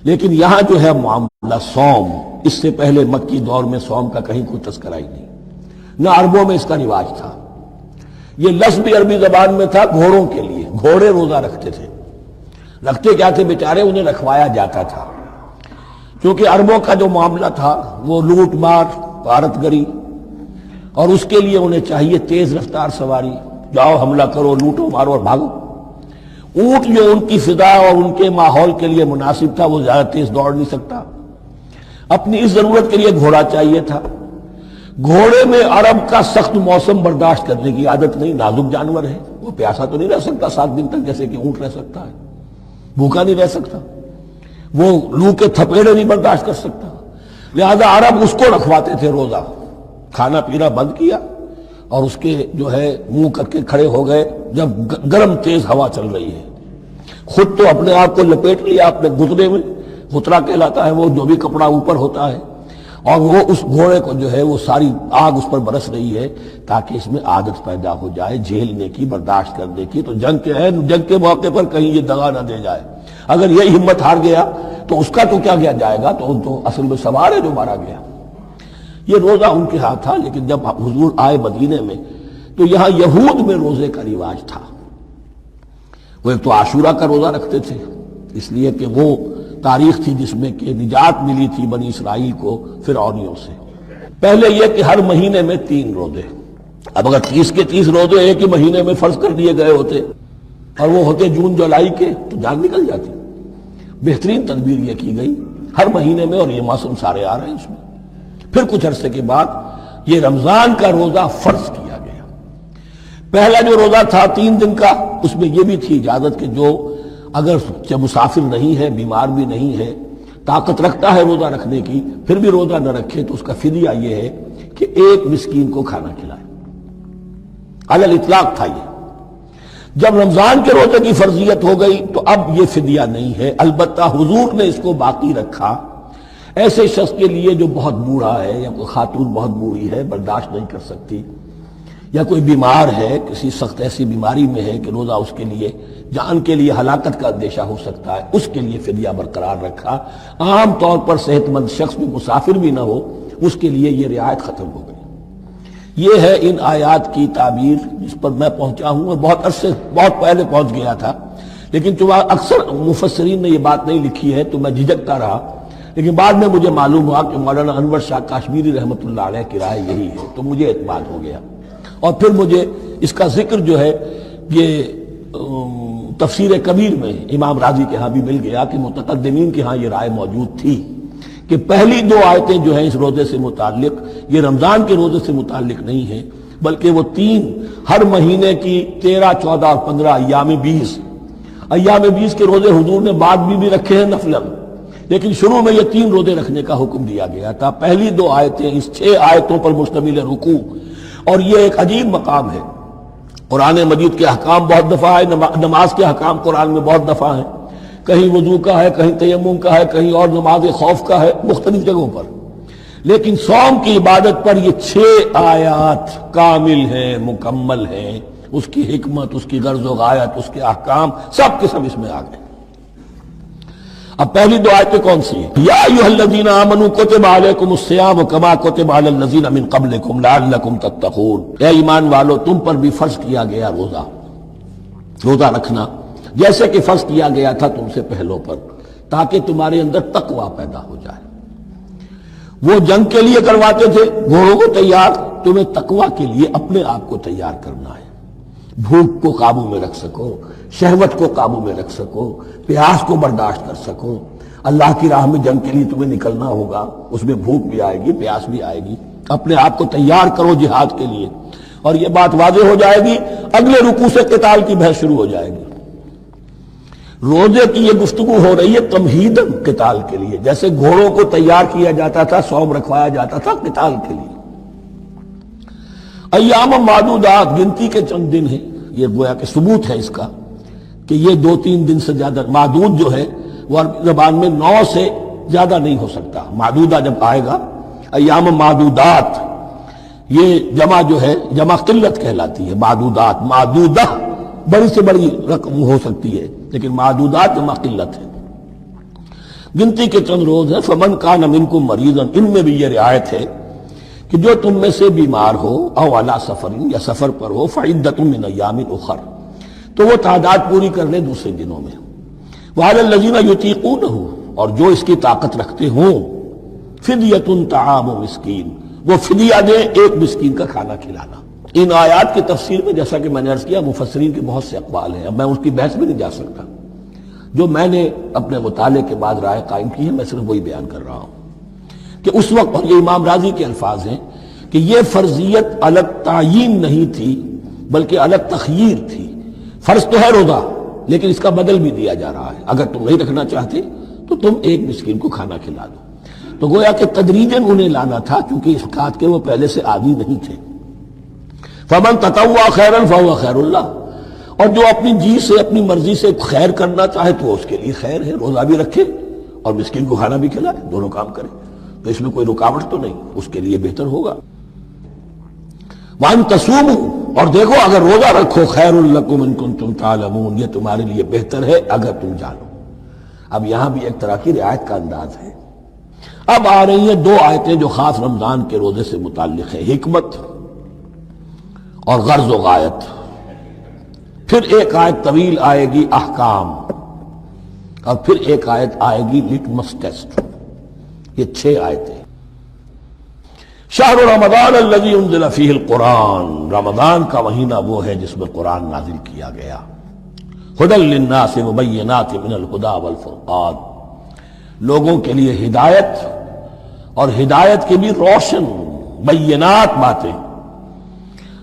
لیکن یہاں جو ہے معاملہ سوم، اس سے پہلے مکی دور میں سوم کا کہیں کوئی تذکرہ ہی نہیں، نہ عربوں میں اس کا رواج تھا۔ یہ لفظ بھی عربی زبان میں تھا گھوڑوں کے لیے، گھوڑے روزہ رکھتے تھے۔ رکھتے کیا تھے بیچارے؟ انہیں رکھوایا جاتا تھا، کیونکہ عربوں کا جو معاملہ تھا وہ لوٹ مار، غارت گری، اور اس کے لیے انہیں چاہیے تیز رفتار سواری، جاؤ حملہ کرو، لوٹو مارو اور بھاگو۔ اونٹ جو ان کی فضا اور ان کے ماحول کے لیے مناسب تھا وہ زیادہ تیز دوڑ نہیں سکتا، اپنی اس ضرورت کے لیے گھوڑا چاہیے تھا۔ گھوڑے میں عرب کا سخت موسم برداشت کرنے کی عادت نہیں، نازک جانور ہے، وہ پیاسا تو نہیں رہ سکتا 7 دن تک جیسے کہ اونٹ رہ سکتا ہے، بھوکا نہیں رہ سکتا، وہ لو کے تھپیڑے نہیں برداشت کر سکتا، لہذا عرب اس کو رکھواتے تھے روزہ۔ کھانا پینا بند کیا اور اس کے جو ہے منہ کر کے کھڑے ہو گئے جب گرم تیز ہوا چل رہی ہے، خود تو اپنے آپ کو لپیٹ لیا اپنے گھٹنے میں، غترہ کہلاتا ہے وہ جو بھی کپڑا اوپر ہوتا ہے، اور وہ اس گھوڑے کو جو ہے وہ ساری آگ اس پر برس رہی ہے تاکہ اس میں عادت پیدا ہو جائے جھیلنے کی، برداشت کرنے کی۔ تو جنگ کے موقع پر کہیں یہ دغا نہ دے جائے، اگر یہ ہمت ہار گیا تو اس کا تو کیا کیا جائے گا، تو اصل میں سوار ہے جو مارا گیا۔ یہ روزہ ان کے ہاتھ تھا، لیکن جب حضور آئے مدینے میں تو یہاں یہود میں روزے کا رواج تھا۔ وہ ایک تو عاشورہ کا روزہ رکھتے تھے، اس لیے کہ وہ تاریخ تھی جس میں کہ نجات ملی تھی بنی اسرائیل کو فرعونیوں سے۔ پہلے یہ کہ ہر مہینے میں 3 روزے، اب اگر 30 کے 30 روزے ایک ہی مہینے میں فرض کر دیے گئے ہوتے اور وہ ہوتے جون جولائی کے تو جان نکل جاتی۔ بہترین تدبیر یہ کی گئی ہر مہینے میں، اور یہ موسم سارے آ رہے ہیں اس میں۔ پھر کچھ عرصے کے بعد یہ رمضان کا روزہ فرض کیا گیا۔ پہلا جو روزہ تھا 3 دن کا، اس میں یہ بھی تھی اجازت کہ جو اگر مسافر نہیں ہے، بیمار بھی نہیں ہے، طاقت رکھتا ہے روزہ رکھنے کی، پھر بھی روزہ نہ رکھے تو اس کا فدیہ یہ ہے کہ 1 مسکین کو کھانا کھلائے۔ علی الاطلاق تھا یہ۔ جب رمضان کے روزے کی فرضیت ہو گئی تو اب یہ فدیہ نہیں ہے، البتہ حضور نے اس کو باقی رکھا ایسے شخص کے لیے جو بہت بوڑھا ہے، یا کوئی خاتون بہت بوڑھی ہے برداشت نہیں کر سکتی، یا کوئی بیمار ہے، کسی سخت ایسی بیماری میں ہے کہ روزہ اس کے لیے جان کے لیے ہلاکت کا اندیشہ ہو سکتا ہے، اس کے لیے فدیہ برقرار رکھا۔ عام طور پر صحت مند شخص بھی، مسافر بھی نہ ہو، اس کے لیے یہ رعایت ختم ہو گئی۔ یہ ہے ان آیات کی تعبیر جس پر میں پہنچا ہوں، اور بہت پہلے پہنچ گیا تھا، لیکن چونکہ اکثر مفسرین نے یہ بات نہیں لکھی ہے تو میں جھجکتا رہا، لیکن بعد میں مجھے معلوم ہوا کہ مولانا انور شاہ کاشمیری رحمۃ اللہ علیہ کی رائے یہی ہے، تو مجھے اعتماد ہو گیا، اور پھر مجھے اس کا ذکر جو ہے یہ تفسیر کبیر میں امام راضی کے ہاں بھی مل گیا کہ متقدمین کے ہاں یہ رائے موجود تھی کہ پہلی 2 آیتیں جو ہیں اس روزے سے متعلق، یہ رمضان کے روزے سے متعلق نہیں ہیں، بلکہ وہ 3 ہر مہینے کی 13، 14 اور 15 ایام 20 کے روزے حضور نے بعد بھی رکھے ہیں نفلاً، لیکن شروع میں یہ 3 روزے رکھنے کا حکم دیا گیا تھا۔ پہلی 2 آیتیں اس 6 آیتوں پر مشتمل رکوع، اور یہ ایک عجیب مقام ہے۔ قرآن مجید کے احکام بہت دفعہ ہے، نماز کے احکام قرآن میں بہت دفعہ ہیں، کہیں وضو کا ہے، کہیں تیمم کا ہے، کہیں اور نماز خوف کا ہے، مختلف جگہوں پر، لیکن صوم کی عبادت پر یہ 6 آیات کامل ہیں، مکمل ہیں، اس کی حکمت، اس کی غرض و غایت، اس کے احکام سب کے سب اس میں آ گئے۔ اب پہلی 2 آیتیں کون سی ہیں؟ یا ایھا الذین آمنوا کتب علیکم الصیام کما کتب علی الذین من قبلکم لعلکم تتقون، اے ایمان والو تم پر بھی فرض کیا گیا روزہ رکھنا، جیسے کہ فرض کیا گیا تھا تم سے پہلوں پر، تاکہ تمہارے اندر تقوی پیدا ہو جائے۔ وہ جنگ کے لیے کرواتے تھے گھوڑوں کو تیار، تمہیں تقوی کے لیے اپنے آپ کو تیار کرنا ہے، بھوک کو قابو میں رکھ سکو، شہوت کو قابو میں رکھ سکو، پیاس کو برداشت کر سکو۔ اللہ کی راہ میں جنگ کے لیے تمہیں نکلنا ہوگا، اس میں بھوک بھی آئے گی، پیاس بھی آئے گی، اپنے آپ کو تیار کرو جہاد کے لیے۔ اور یہ بات واضح ہو جائے گی، اگلے رکوع سے قتال کی بحث شروع ہو جائے گی۔ روزے کی یہ گفتگو ہو رہی ہے تمہیداً قتال کے لیے، جیسے گھوڑوں کو تیار کیا جاتا تھا، صوم رکھوایا جاتا تھا قتال کے لیے۔ ایام معدودات، گنتی کے چند دن ہیں، یہ گویا کہ ثبوت ہے اس کا کہ یہ 2-3 دن سے زیادہ، معدود جو ہے وہ عربی زبان میں 9 سے زیادہ نہیں ہو سکتا۔ معدودہ جب آئے گا، ایام معدودات، یہ جمع جو ہے جمع قلت کہلاتی ہے، معدودات، معدودہ بڑی سے بڑی رقم ہو سکتی ہے، لیکن معدودات جمع قلت ہے۔ گنتی کے چند روز ہیں. فمن کان منکم مریضا، ان میں بھی یہ رعایت ہے کہ جو تم میں سے بیمار ہو او علی سفر، یا سفر پر ہو، فعدۃ من ایام اخر، تو وہ تعداد پوری کر لے دوسرے دنوں میں. وعلی الذین یطیقونہ، اور جو اس کی طاقت رکھتے ہوں، فدیۃ طعام مسکین، وہ فدیہ دے ایک مسکین کا کھانا کھلانا. ان آیات کی تفسیر میں جیسا کہ میں نے عرض کیا مفسرین کے بہت سے اقوال ہیں، اب میں اس کی بحث میں نہیں جا سکتا. جو میں نے اپنے مطالعے کے بعد رائے قائم کی ہے میں صرف وہی بیان کر رہا ہوں کہ اس وقت، اور یہ امام راضی کے الفاظ ہیں، کہ یہ فرضیت الگ تعیین نہیں تھی بلکہ الگ تخییر تھی. فرض تو ہے روزہ، لیکن اس کا بدل بھی دیا جا رہا ہے. اگر تم نہیں رکھنا چاہتے تو تم ایک مسکین کو کھانا کھلا دو. تو گویا کہ تدریجاً انہیں لانا تھا، کیونکہ اس بات کے وہ پہلے سے عادی نہیں تھے. فمن تطوع خیرا فهو خیر اللہ، اور جو اپنی جی سے اپنی مرضی سے خیر کرنا چاہے تو اس کے لیے خیر ہے. روزہ بھی رکھے اور مسکین کو کھانا بھی کھلائے، دونوں کام کرے تو اس میں کوئی رکاوٹ تو نہیں، اس کے لیے بہتر ہوگا. وَأَن تَصُومُوا، اور دیکھو اگر روزہ رکھو، خیر لکم ان کنتم تعلمون، یہ تمہارے لیے بہتر ہے اگر تم جانو. اب یہاں بھی ایک طرح کی رعایت کا انداز ہے. اب آ رہی ہیں دو آیتیں جو خاص رمضان کے روزے سے متعلق ہیں، حکمت اور غرض و غایت. پھر ایک آیت طویل آئے گی احکام، اور پھر ایک آیت آئے گی لٹمس ٹیسٹ. یہ 6 آیتیں. شہر رمضان الذی انزل فیہ القرآن، رمضان کا مہینہ وہ ہے جس میں قرآن نازل کیا گیا. ھدی للناس وبینات من الھدی والفرقان، لوگوں کے لیے ہدایت، اور ہدایت کے بھی روشن بینات باتیں،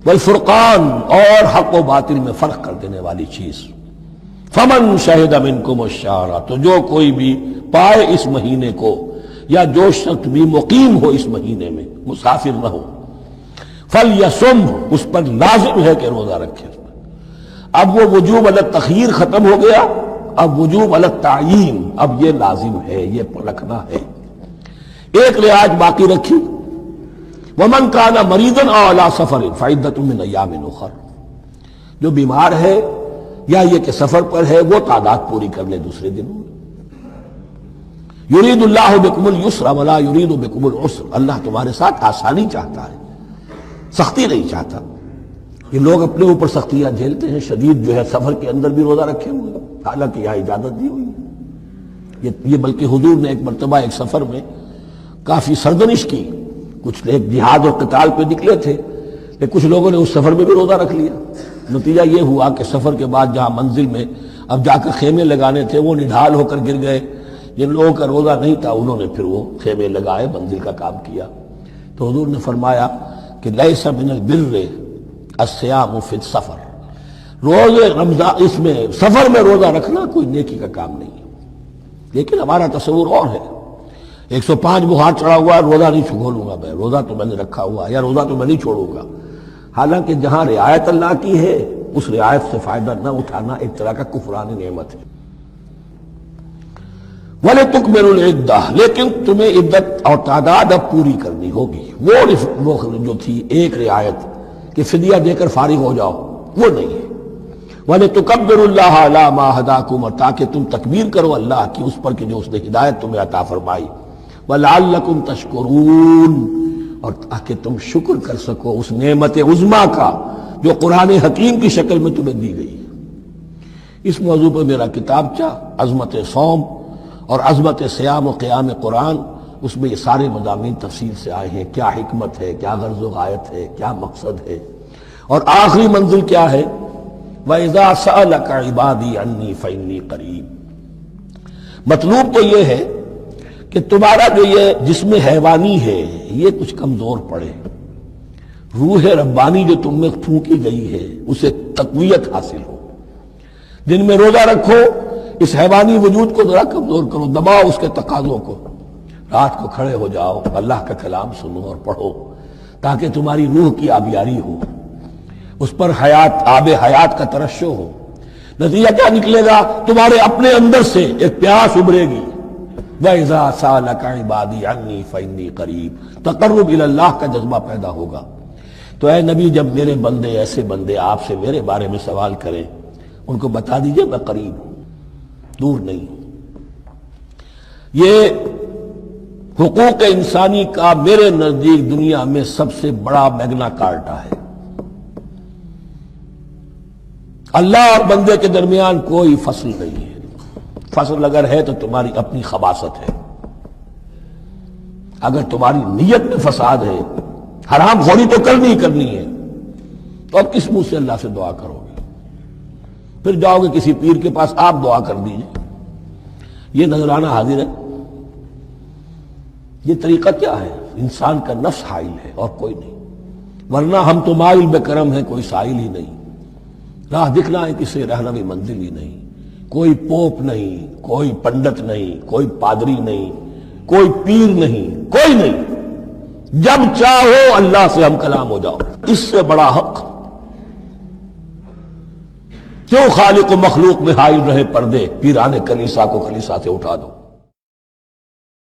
والفرقان، اور حق و باطل میں فرق کر دینے والی چیز. فمن شہد منکم الشہر، تو جو کوئی بھی پائے اس مہینے کو، یا جو شخص بھی مقیم ہو اس مہینے میں، مسافر نہ ہو، فلیصم، اس پر لازم ہے کہ روزہ رکھے. اب وہ وجوب علی التخییر ختم ہو گیا، اب وجوب علی التعیین، اب یہ لازم ہے، یہ رکھنا ہے. ایک رعایت باقی رکھی، ومن کان مریضا او علی سفر فعدۃ من ایام اخر، جو بیمار ہے یا یہ کہ سفر پر ہے وہ تعداد پوری کر لے دوسرے دنوں میں. یرید اللہ بکم الیسر ولا یرید بکم العسر، اللہ تمہارے ساتھ آسانی چاہتا ہے، سختی نہیں چاہتا. یہ لوگ اپنے اوپر سختیاں جھیلتے ہیں. شدید جو ہے سفر کے اندر بھی روزہ رکھے ہوئے، حالانکہ یہاں اجازت دی ہوئی ہے. یہ بلکہ حضور نے ایک مرتبہ ایک سفر میں کافی سرزنش کی. کچھ ایک جہاد اور قتال پہ نکلے تھے، لیکن کچھ لوگوں نے اس سفر میں بھی روزہ رکھ لیا. نتیجہ یہ ہوا کہ سفر کے بعد جہاں منزل میں اب جا کر خیمے لگانے تھے وہ نڈھال ہو کر گر گئے. جن لوگوں کا روزہ نہیں تھا انہوں نے پھر وہ خیمے لگائے، منزل کا کام کیا. تو حضور نے فرمایا کہ لیس من البر الصیام فی السفر، روزے رمضان اس میں سفر میں روزہ رکھنا کوئی نیکی کا کام نہیں ہے. لیکن ہمارا تصور اور ہے، 105 بخار چڑھا ہوا ہے، روزہ نہیں چھوڑوں گا میں، روزہ تو میں نے رکھا ہوا ہے، یا روزہ تو میں نہیں چھوڑوں گا. حالانکہ جہاں رعایت اللہ کی ہے اس رعایت سے فائدہ نہ اٹھانا ایک طرح کا کفران نعمت ہے. وَلِتُكْمِلُوا الْعِدَّةَ، لیکن تمہیں عدت اور تعداد اب پوری کرنی ہوگی. وہ جو تھی ایک رعایت کہ فدیہ دے کر فارغ ہو جاؤ، وہ نہیں ہے. وَلِتُكَبِّرُوا اللَّهَ عَلَىٰ مَا هَدَاكُمْ، اور تاکہ تم تکبیر کرو اللہ کی اس پر کہ جو اس نے ہدایت تمہیں عطا فرمائی. وَلَعَلَّكُمْ تَشْكُرُونَ، اور تاکہ تم شکر کر سکو اس نعمت عظمیٰ کا جو قرآن حکیم کی شکل میں تمہیں دی گئی. اس موضوع پر میرا کتابچہ عظمت صوم اور عظمت صیام و قیام قرآن، اس میں یہ سارے مضامین تفصیل سے آئے ہیں. کیا حکمت ہے، کیا غرض و غایت ہے، کیا مقصد ہے، اور آخری منزل کیا ہے. وَإِذَا سَأَلَكَ عِبَادِي عَنِّي فَإِنِّي قَرِيبٌ. مطلوب تو یہ ہے کہ تمہارا جو یہ جسم حیوانی ہے یہ کچھ کمزور پڑے، روح ربانی جو تم میں پھونکی گئی ہے اسے تقویت حاصل ہو. دن میں روزہ رکھو، اس حیوانی وجود کو ذرا کمزور کرو، دباؤ اس کے تقاضوں کو. رات کو کھڑے ہو جاؤ، اللہ کا کلام سنو اور پڑھو تاکہ تمہاری روح کی آبیاری ہو، اس پر حیات، آب حیات کا ترشح ہو. نتیجہ کیا نکلے گا؟ تمہارے اپنے اندر سے ایک پیاس ابھرے گی. وَإِذَا سَأَلَكَ عِبَادِي عَنِّي فَإِنِّي قَرِيبٌ، تقرب الی اللہ کا جذبہ پیدا ہوگا. تو اے نبی، جب میرے بندے، ایسے بندے آپ سے میرے بارے میں سوال کریں، ان کو بتا دیجئے میں قریب ہوں، دور نہیں. یہ حقوق انسانی کا میرے نزدیک دنیا میں سب سے بڑا میگنا کارٹا ہے۔ اللہ اور بندے کے درمیان کوئی فصل نہیں ہے، فصل اگر ہے تو تمہاری اپنی خباثت ہے۔ اگر تمہاری نیت میں فساد ہے، حرام خوری تو کرنی ہی کرنی ہے، تو اب کس منہ سے اللہ سے دعا کرو گے؟ پھر جاؤ گے کسی پیر کے پاس، آپ دعا کر دیجئے۔ یہ نذرانہ حاضر ہے؟ یہ طریقہ کیا ہے؟ انسان کا نفس حائل ہے اور کوئی نہیں، ورنہ ہم تو مائل بے کرم ہیں، کوئی سائل ہی نہیں۔ راہ دکھنا ہے کسی رہنمی منزل ہی نہیں، کوئی پوپ نہیں، کوئی پنڈت نہیں، کوئی پادری نہیں، کوئی پیر نہیں، کوئی نہیں۔ جب چاہو اللہ سے ہم کلام ہو جاؤ، اس سے بڑا حق کیوں خالق و مخلوق میں حائل رہے پردے؟ پیران کلیسا کو کلیسا سے اٹھا دو۔